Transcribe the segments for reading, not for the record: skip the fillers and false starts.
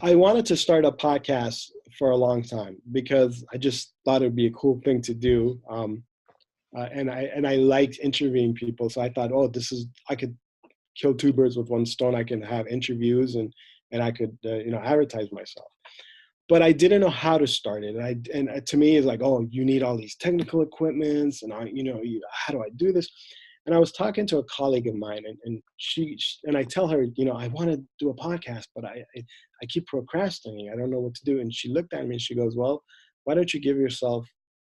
I wanted to start a podcast for a long time because I just thought it would be a cool thing to do. And I liked interviewing people, so I thought, oh, I could kill two birds with one stone. I can have interviews and I could advertise myself. But I didn't know how to start it. And to me, it's like, oh, you need all these technical equipments, and how do I do this? And I was talking to a colleague of mine, and she and I tell her, I want to do a podcast, but I keep procrastinating. I don't know what to do. And she looked at me and she goes, well, why don't you give yourself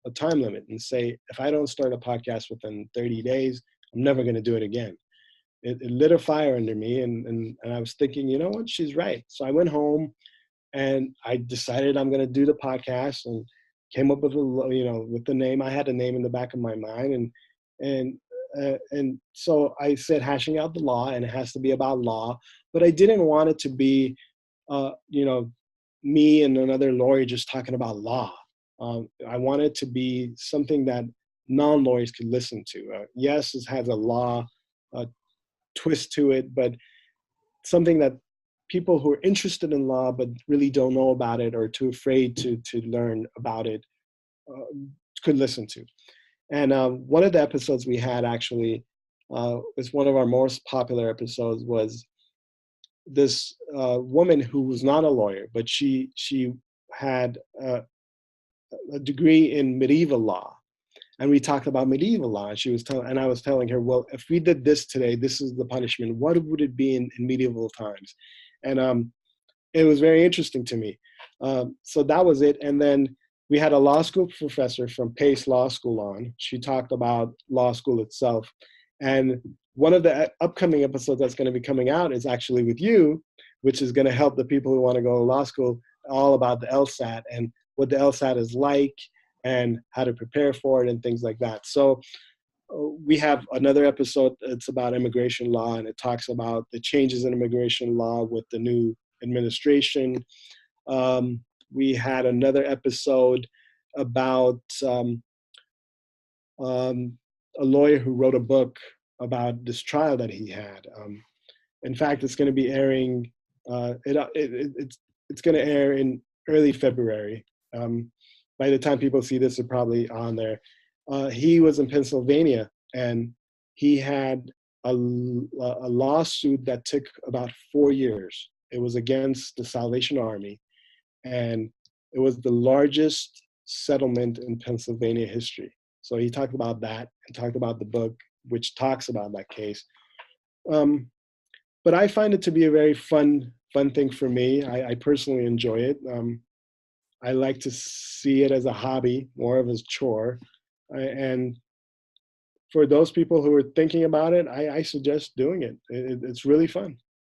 a time limit and say, if I don't start a podcast within 30 days, I'm never going to do it again. It lit a fire under me, and I was thinking, you know what, she's right. So I went home and I decided I'm going to do the podcast, and came up with with the name. I had a name in the back of my mind, and so I said hashing out the law, and it has to be about law. But I didn't want it to be, me and another lawyer just talking about law. I want it to be something that non-lawyers could listen to. Yes, it has a law twist to it, but something that people who are interested in law but really don't know about it or too afraid to learn about it could listen to. And one of the episodes we had actually was one of our most popular episodes, was this woman who was not a lawyer, but she had a degree in medieval law. And we talked about medieval law. And I was telling her, well, if we did this today, this is the punishment. What would it be in medieval times? And it was very interesting to me. So that was it. And then we had a law school professor from Pace Law School on. She talked about law school itself. And one of the upcoming episodes that's going to be coming out is actually with you, which is going to help the people who want to go to law school, all about the LSAT and what the LSAT is like, and how to prepare for it and things like that. So we have another episode that's about immigration law, and it talks about the changes in immigration law with the new administration. We had another episode about a lawyer who wrote a book about this trial that he had. In fact, it's going to be airing, it's going to air in early February. By the time people see this, it's probably on there. He was in Pennsylvania, and he had a lawsuit that took about 4 years. It was against the Salvation Army, and it was the largest settlement in Pennsylvania history. So he talked about that and talked about the book, which talks about that case. But I find it to be a very fun thing for me. I personally enjoy it. I like to see it as a hobby, more of a chore. And for those people who are thinking about it, I suggest doing it. It's really fun.